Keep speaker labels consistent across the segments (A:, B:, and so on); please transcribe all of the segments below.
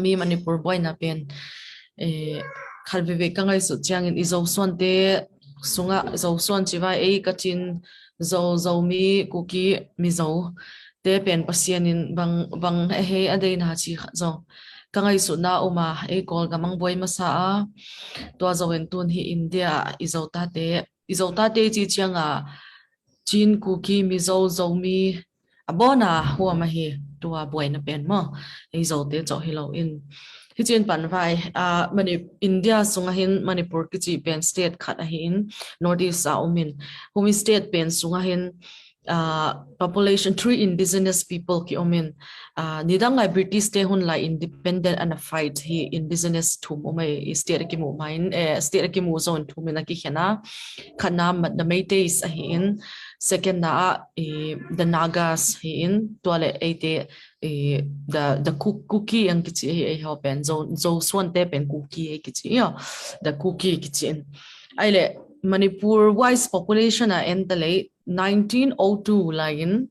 A: mi Manipur Buaina pen khalvive kangai su chiang in izo suan te sunga zo suan chiwa ei kachin Zomi kuki mizo te pen pasian in bang he adei na chi zo kangai su na uma ei kol gamang boi masa a to zo en tun hi India izo ta te chi chiang a chin kuki mizo Zomi abona huwa ma hi tua Buaina pen mo ei zo te zo hilo in hi chen pan vai India sunga hin Manipur ki chi pen state khat a hin northeast a umin humi state pen sunga hin population three indigenous people ki umin nidang lai British te hun lai independent and a fight hi indigenous thum umai state ki mu main state ki mu zone thumina ki khana khana the Meiteis a hin second na the Nagas hin toale ate the cookie ang kichi ai hopen zo swan te pen cookie ai kichi yo the cookie kitchen aile Manipur wise population a entale 1902 line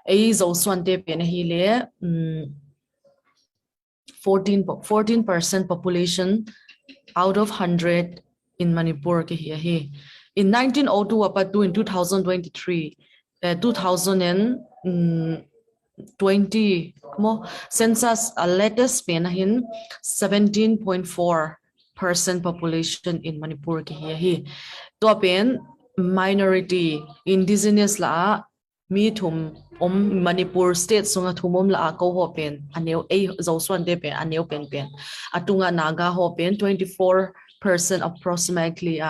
A: ai zo swan te pen hi le 14% population out of 100 in Manipur ke hi in 1902 up to in 2023 2020 mo census latest pen hin 17.4% population in Manipur ki hi to pen minority indigenous la mi thum Manipur state sunga thumom la ko ho pen aneu ei zo swan de pen aneu pen atunga naga ho pen 24% approximately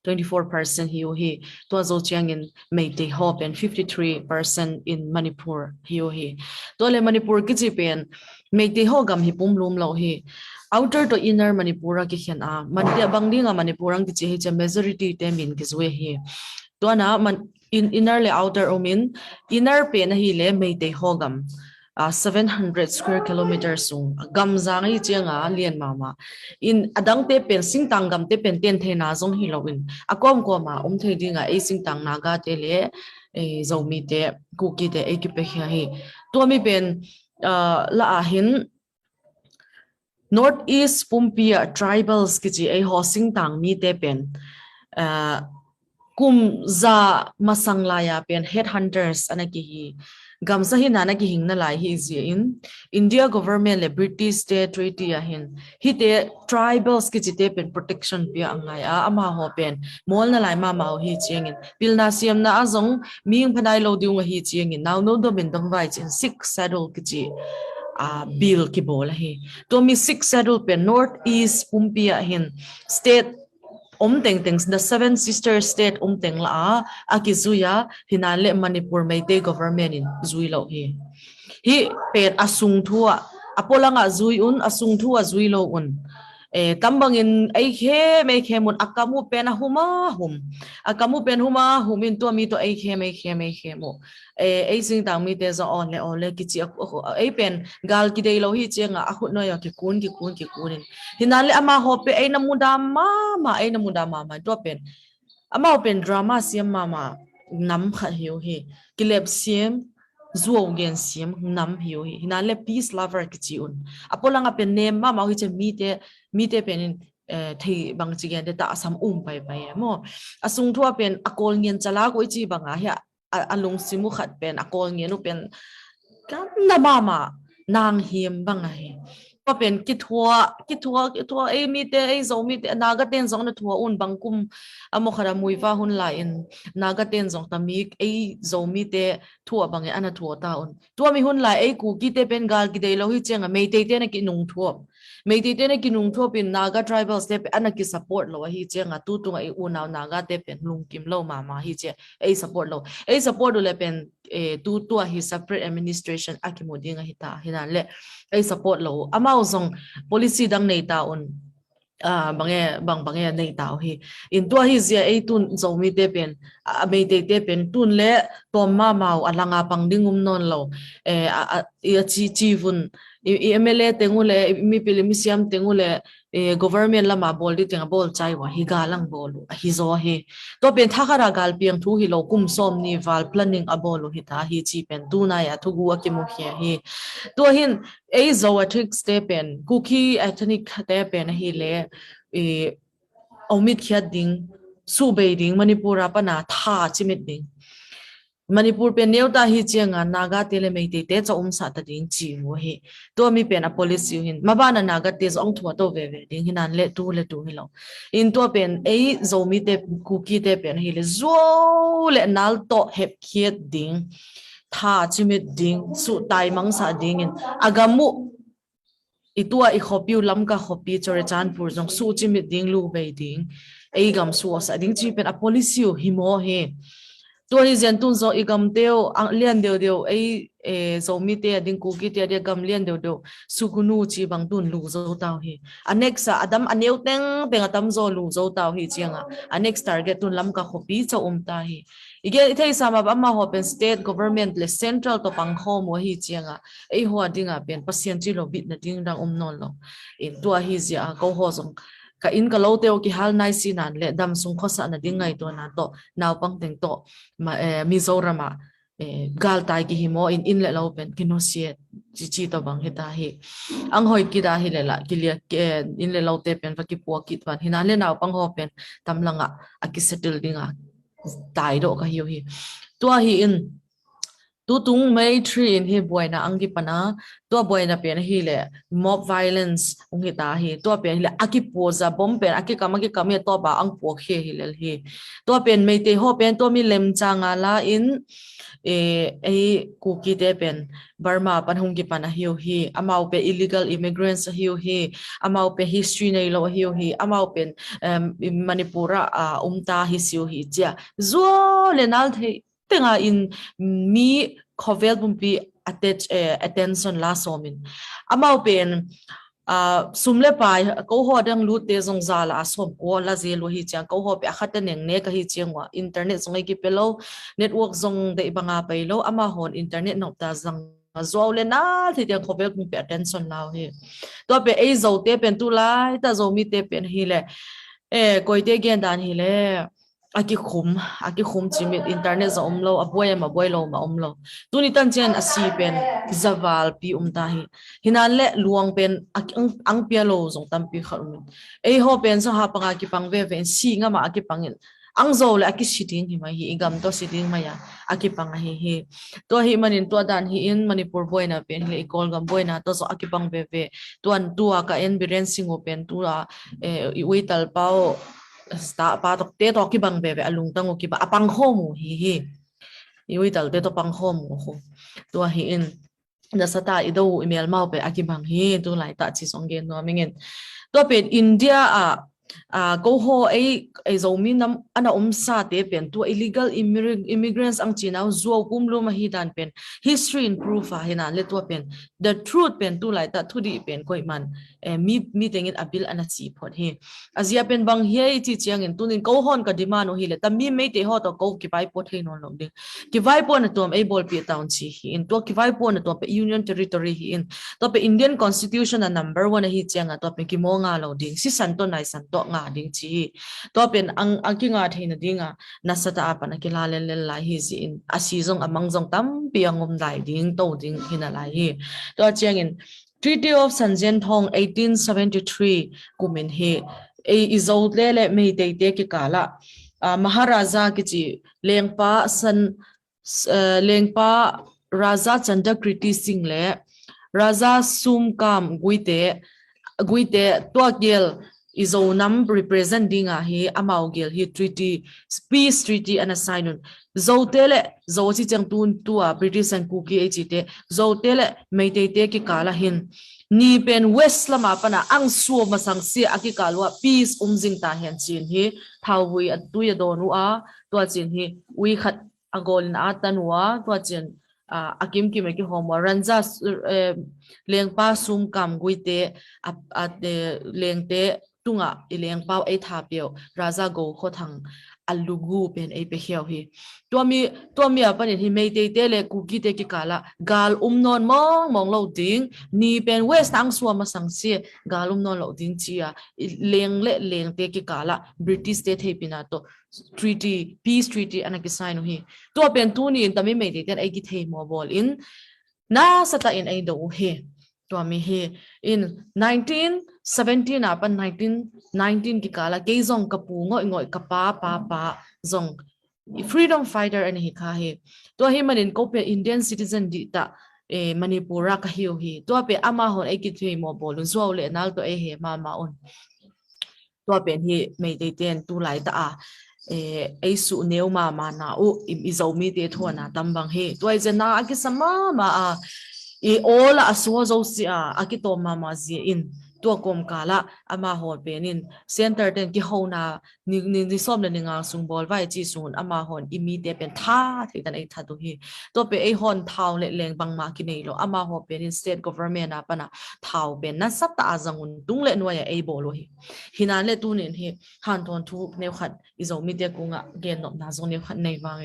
A: 24% hi to zo chiang in Meitei ho pen 53% in Manipur hi to le Manipur ki chi pen Meitei ho gam hi pum lum lo hi outer to inner Manipura ki khian a mantia bangdinga Manipurang ki chi cha majority te min ki zwe hi to na in inner le outer omin inner pen hi le Meitei ho gam 700 square kilometers sung gam zang hi chenga lian mama in adang te pen sing tang gam te pen ten the na zong hi lowin akom ko ma the dinga e sing tang naga te le Zomi te kuki te e ki pe hi to mi pen la a hin northeast pumpia tribals ki chi e ho sing tang mi te pen kum za masanglaya pen headhunters anaki hi gamsa hi nana ki hingna lai hi zi in India government le British state treaty a hin hi te tribals ki chite pen protection pia angai ama ho pen mol na lai ma mau hi chiangin pilna siam na azong ming phanai lo diung hi chiangin now no do ben dong vai chin six saddle ki chi bill ki bol hi to mi six saddle pen northeast pumpia hin state teng the seven sister state teng la akizuya hinale Manipur Meitei government in zuilo hi pen asung thua apolanga zui asung thua zuilo kambang in ai khe mun akamu pen huma hum in to mi to ai khe mo ai sing tang mi te zo on le kichi ai pen gal ki dei lo hi chenga a no ya ki kun hinale ama hope ai na muda mama to pen ama pen drama siam mama nam kha hiu hi kilep siam zuo gen siam nam hiu hi hinale peace lover kichi apolanga pen name mama hi che mi te pen thei bang chi gen ta asam pai mo asung thua pen akol ngien chala ko chi banga ya alung simu khat pen akol ngien pen kam na mama nang him banga he pa pen ki thua ei mi te ei zo mi te naga ten zong na thua bangkum amo khara muiwa hun la in naga ten zong ta mi ei zo mi te thua bange ana thua ta tua mi hun la ei ku ki te pen gal ki dei lo hi chenga Meitei te na ki nung thua Meitei te na ki nung thua pin naga tribals te ana ki support lo hi chenga tu ai unaw naga te pen lung kim lo mama hi che ei support lo le pen tu hi separate administration akimodinga hita hina le ei support lo amao zong policy dang nei ta bange nei ta hi in tua hi zia ei tun Zomi te pen Meitei te pen tun le tom ma mau alanga pangdingum non lo chi vun MLA tengule mi pilimi siam tengule government lama bol di tenga bol chai wa hi galang bolu a hi zo he to pen thakara gal piang thu hi lo kum som ni val planning a bolu hi ta hi chi pen tu na ya thu gu ki mu hi to hin e zo a trick step pen cookie ethnic te pen hi le e omit khiat ding su be ding manipura pa na tha chimit ding Manipur pen neuta hi chenga naga tele mei te cho sa ta ding chi wo he to mi pen a policy hin mabana naga te ong thua to ve ding hinan le tu hi lo in to pen ei zomi te cookie te pen hi le zo le nal to hep khiet ding tha chimit ding su tai mang sa ding in agamu itua I khopiu lam ka khopi chore chanpur jong su chimit ding lu be ding ei gam su sa ding chi pen a policy hi mo heตัวนี้เจนตุนโซอีกำเดียวเลี้ยนเดียวไอ้โซมีเตียดิงกูกิเตียเดียกำเลี้ยนเดียวสุกุนูจีบังตุนลูโซตาวฮีอัน next อดัมอันเดียวเต็งเป็นอดัมโซลูโซตาวฮีเจียงอัน next target ตุนลำกับขบีเจ้าตาฮีอีกอย่างที่สามารถมาหัวเป็น state government และ central ตัวปังข้อมัวฮีเจียงไอ้หัวดิ่งเป็นพัศยันจีโรบิดนะดิ่งดังนอนลงอินตัวฮีเจียก็หัวส่งka in ka lo teo ki hal nai sinan le dam sung khosa na dingai to na to naw pang teng to Mizorama gal tai ki himo in le lo pen kinosie chi to bang heta hi ang hoi ki da hi le la ki le in le lo te pen va ki po ki twan hina le naw pang ho pen tam langa aki settle dinga tai do ka hi hi to hi in tu tung mai tree in hi Buaina angi pana to Buaina pen hi le mob violence ungi ta hi to pen hi le aki poza bom pen aki kamaki kami to ba ang po khe hi le hi to pen mai te ho pen to mi lem changa la in kuki te pen Burma pan hung ki pana hiu hi amau pe illegal immigrants hiu hi amau pe history nei lo hiu hi amau pen Manipura umta hi siu hi cha zo lenal the tenga in mi khovel bumpi attach attention la somin amau pen sumle pai ko ho dang lu te zong za la som ko la ze lo hi chang ko ho pe khata neng ne ka hi chengwa internet zong ki pelo network zong de banga pai lo ama hon internet nok ta zang zo le na thi te khovel bumpi attention la hi to pe ei zo te pen tu lai ta zo mi te pen hi le koi te gen dan hi le aki khum chimit internet za omlo aboy ma boy lo ma omlo tuni tan chen asi pen zawal pi ta hi hinan le luang pen ang pia lo zong tam pi khalum ei ho pen so ha panga ki pang ve ven si nga ma aki pangin ang zo le aki sitting hi ma hi igam to sitting ma ya aki pang hi to hi manin to dan hi in Manipur Buaina pen hi ikol gam Buaina to so aki pang ve ve tuan tua ka environment open tua wi tal pao sta pa tok te to ki bang be alung tang ki ba apang khomu hi iwi tal te to pang khomu kho to hi in da sata ido email mau pe aki bang hi to lai ta chi song gen no mingen to pe India go ho a zomi nam ana sa te pen to illegal immigrants ang chinau zo kumlo ma hi dan pen history in proof hina le to pen the truth pen to lai ta thudi pen koi man mi tengin abil ana chi phot hi azia pen bang hi chi chiang in tunin ko hon ka demand hi le ta mi me te ho to ko ki pai pot he no lo ding ki vai pon to am able pi town chi hi in to ki vai pon to pe union territory hi in to pe Indian constitution a number 1 hi chiang to pe ki mo nga lo ding si san to nai san to nga ding chi to pen ang ki nga theina dinga nasata apana ki la le la hi ji in asi jong amang jong tam pi angom dai ding to ding hina lai hi to chiang in Treaty of Sanjen Thong 1873 kumin he izot lele mei te te ki kala Maharaja ki chi lengpa Raja Chandakriti Singh le Raja Sumkam guite Tualgal izonam representing hi amaugel hi treaty peace treaty and assignment zotele zochi changtun tua British and cookie echite zotele meitete ki kala hin ni pen west lama pana ang suo masang si aki kalwa peace umjing ta hian chin hi thawui atuya donu a to chin hi wi khat agolin atanwa to chin akim ki me ki homo ranja lengpa sum kam guite lengte tunga ileng pau ai tha pio raja go kho thang alugu pen ai pe hiao hi to mi apan hi mei te le kuki te ki kala gal non mong lo ding ni pen west ang suwa masang si gal non lo ding chia leng te ki kala British te thei pina to treaty peace treaty anaki sign hi to pen tu ni tami mei te ai ki thei mo bol in na sata in ai do he to mi he in 1917 apan 1919 ki kala ke zong kapu ngoi pa zong freedom fighter ani hi kha he to hi manin ko pe Indian citizen di ta Manipura ka hiu hi to pe ama hon ai ki thui mo bolun zo le nal to he ma on to pe hi mei te ten tu lai ta ai su neu ma na u i Zomi te thona tambang he to ai na ki sama ma i ola aswa zo si aki to ma zi in to kom kala ama hon penin center ten ki hona ni som le ninga sung bol vai chi sun ama hon imi te pen tha theitan ai tha tu hi to pe ai hon thau le leng bang ma ki nei lo ama ho penin state government apana thau pen na sat ta azangun tung le noya ai bolo hi hinan le tu nin hi han ton thu ne khat izomi te kunga gen no na zong ne khat nei wang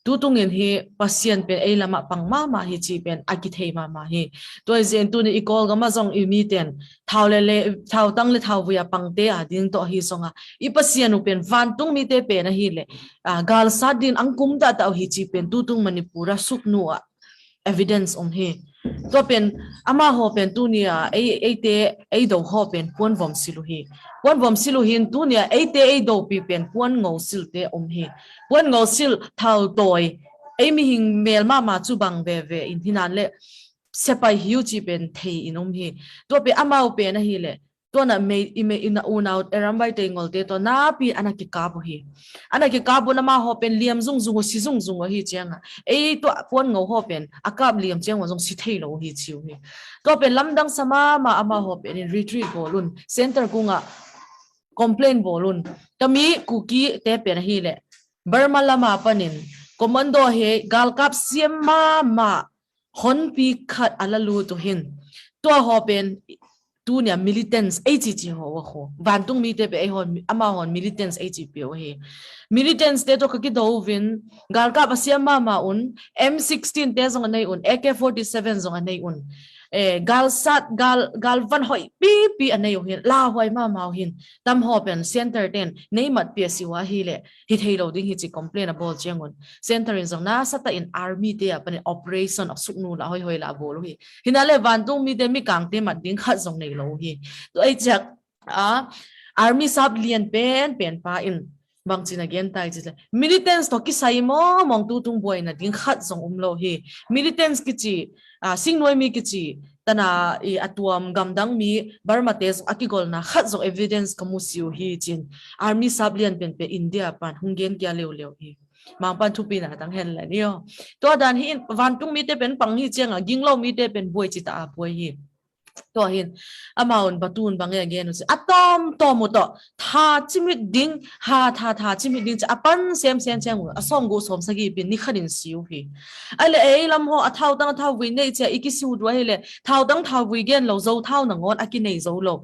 A: tu tung in hi pasien pen ai lama pang ma hi chi pen aki thei ma hi to zen tu ni ikol gama zong imi ten thau le thau tang le thau buya pangte ding to hi songa i pasien u pen van tung mi te pe na hi le gal sa din angkum ta ta hi chi pen tu tung Manipura suk nu evidence hi to pen ama ho pen tu nia ai do ho pen pon vom silu hin tu nia ai do pi pen pon ngau sil te hi pon ngau sil thau toy ai mi hing mel ma chu bang ve in hinan le sepai hiu chi pen thei inom hi to pe amau pe na hi le to na me ina una erambai te ngol te to na pi anaki ka bo hi anaki ka bo na ma ho pen liam zung si zung hi chenga ei to pon ngo ho pen akap liam cheng wa zong si thei lo hi chiu hi to pen lamdang sama ma ama ho pen in retreat bolun center kunga complain bolun tami kuki te pen hi le Burma lama panin commando he galkap siam ma hon pi khat alalu to hin to ho pen tu nia militants AGG ho vantung mi te pe hon ama hon militants AGP he militants te to ki do win galkap siam ma un M16 te zong nei un AK47 zong nei un gal van hoi pi anei hin la hoi ma hin tam ho pen center ten nei mat pi siwa hi le hi theilo ding hi chi complain about jengon center in zong na sata in army te apan operation of suknu la hoi la bol hi hinale van tung mi te mi kang te mat ding khat zong nei lo hi to ai chak army sub lian pen pa in bang chin again tai chi militants to ki sai mo mong tu tung Buaina ding khat zong lo hi militants ki chi singnoi mi ki chi tana I atuam gamdang mi Burma tes akigol na khat zong evidence kamu siu hi chin army sub lian pen pe India pan hungen kya leo hi mang pan thu pi na tang hen la ni yo to dan hi van tung mi te pen pang hi chenga ginglo mi te pen boi chi ta boi hi to hin amaun batun bange again atom to mo to tha chimit ding tha chimit ding apan sem chang asom go som sagi bin ni khanin siu hi ale ei lam ho athau tang thau wi nei che ikisiu dwa hele thau tang thau wi gen lo zo thau na ngon aki nei zo lo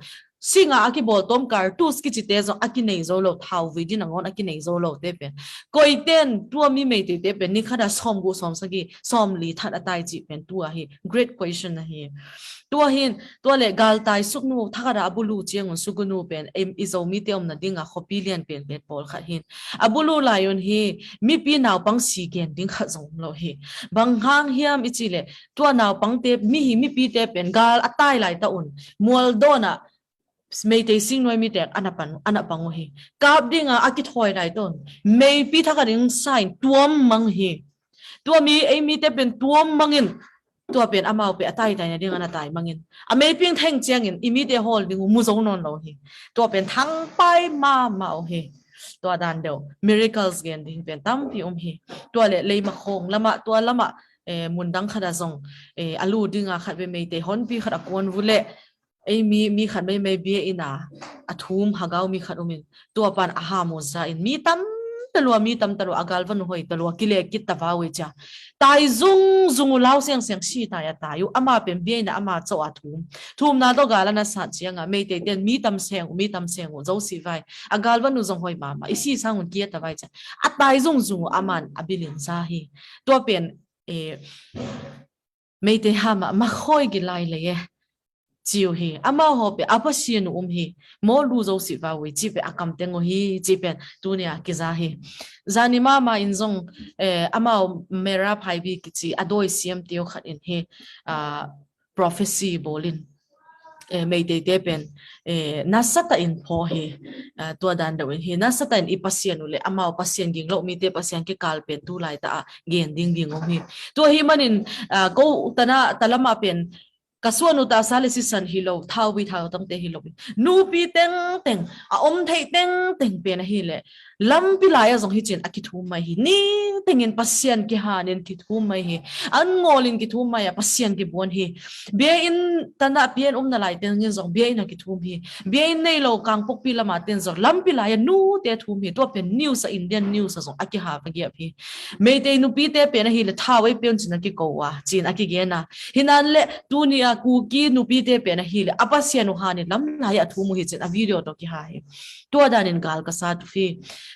A: singa aki bol tom kar tu ski chi te zo aki nei zo lo thau wi din ngon aki nei zo lo te pe koi ten tua mi mei te pe ni khada som go som sagi som li that atai chi pen tua hi great question na hi tua hin tua le gal tai suknu thakara abulu chengon sugunu pen izomi te omna dinga khopilian pen pol kha hin abulu lion hi mi pi naw pang si gen ding kha zong lo hi bang hang hiam ichile tua naw pang te mi pi te pen gal atai lai ta un moldona mei te sing noi mi te anapang hi kap dinga aki thoi lai ton mei pi thaka ding sign tuam mang hi tua mi mi te pen tuam mangin tua pen amau pe atai tai na ding ana tai mangin amei ping theng chiang in immediate hol ding mu zong non lo hi tua pen thang pai ma hi tua dan deu miracles gen ding pen tam pi hi tua le ma khong lama tua lama mundang khada zong alu dinga khat be mei te hon pi khada kon vule mi khat mei be ina athum hagau mi khat umin tua pan aha mo za in mi tam talua mi tam talu agal van hoi talua kile kit tawawi cha tai zung lao siang siang si ta ya tayu ama pen bien na ama chaw thum na to gala na sa chianga me te ten mi tam seng zo si vai agal van nu zong hoi mama isi sangun kia ta vai cha atai zung aman abilin sa hi to pen me te hama ma khoi gi lai le ye chiu hi ama ho pe apasian hi mo lu zo si va we chi pe akam tengo hi chi pen tunia ki za hi zani mama in zong ama mera phai bi ki chi adoi siam teo khat in he prophecy bolin me te pen nasata in pho he to dan da he nasata in ipasian ule ama pasien ging lo mi te pasien ke kal pen tu lai ta gen ding hi to hi manin ko tana talama pen kasuanu ta sale si san hilo thau bi thau tam te hilo nu pi teng a om thei teng pe na hile lam pi la ya zong hi chen akithu mai hi ni tengin pasien ki hanin ki thu mai hi an ngolin ki thu mai ya pasien ki bon hi be in tana pian na lai ten ngin zong be in ki thu hi be in nei lo kang pok pi lama ten zong lam pi la ya nu te thu hi to pen news indian news zong aki ha pa gi phi me te nu pi te pe na hi le thau ai pen chin ki ko wa chin aki ge na hinan le tunia ku ki nu pi te pe na hi le apasian nu hanin lam la ya thu mu hi chen a video to ki ha hi to danin gal ka sa tu fi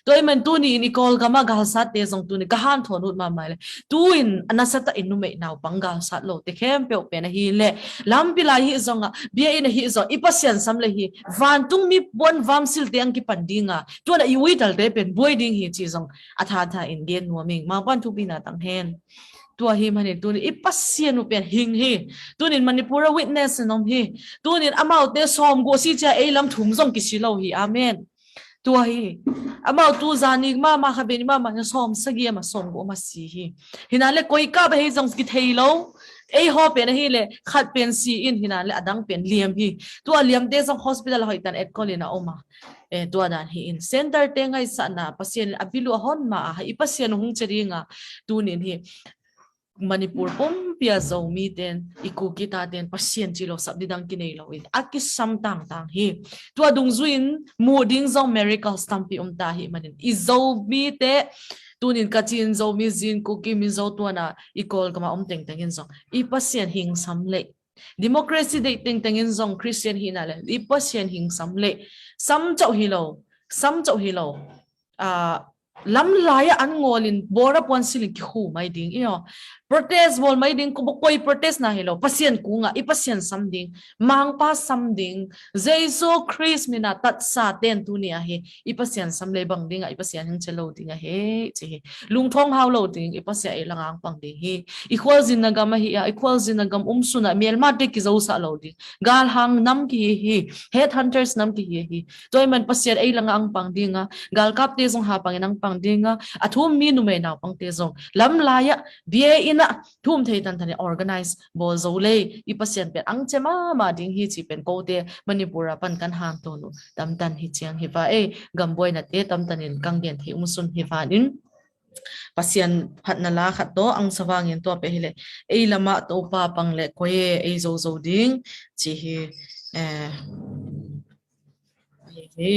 A: toy man tu ni ni kol gama gal sat te zong tu ni ka han thon ut ma mai le tu in anasata inu me naw bangal sat lo te khem pe pe na hi le lam pi la hi zonga bia in hi zo ipasian sam le hi van tung mi bon vam sil te ang ki pandinga tu na iwi dal te pen boy ding hi chi zong atha in gen no ming ma pan tu bi na tang hen tua hi mani tu ni ipasian u pen hing hi tu ni Manipur witness nom hi tu ni amau te som go si cha e lam thum zong ki si lo hi amen tua hi amau tu zani ma khabe ni ma som sagi ma som go ma si hi hinale koi ka ba hi zong ki theilo e ho pen hi le khat pen si in hinale adang pen liam hi tua liam te zong hospital hoitan et kolina oma tua dan hi in center te ngai sa na pasien abilu hon ma hi pasien hung cheringa tu nin hi Manipur pia Zomi ten iku kita ten pasien chilo sab didang kinay lawin akis samtang tang hi tua dung zuin muding zong miracle stampi tahi manin Zomi te tunin kachin Zomi zin kuki min zo tuana ikol kama teng tengin zong i pasien hing samle democracy de teng tengin zong Christian hinale i pasien hing samle sam chau hilo lam laya an ngolin bora pon siling ki hu mai ding io protest bol mai ding ko koi protest na hilo pasien kunga i pasien samding mang pa samding jesu christ mina tat sa ten tunia he i pasien samle bang ding i pasien hing chelo ding he chi lung thong haw lo ding i pasia e langang pang ding he i khwal zin na gam hi i khwal zin na gam suna melma te ki zo sa lo ding gal hang nam ki hi head hunters nam ki hi toy man pasien e langang pang dinga gal kap te zong ha pang nang pang dinga athum mi nu me na pang te zong lam laya bie ina thum thei tan thani organize bo zole i pasien pe ang chema ma ding hi chi pen ko te Manipura pan kan han to nu tam tan hi chiang hi pa e gamboi na te tam tanin kang gen thei sun hi fa in pasien phat na la khat to ang sawangin to pe hile e lama to pa pang le ko e zo ding chi hi hi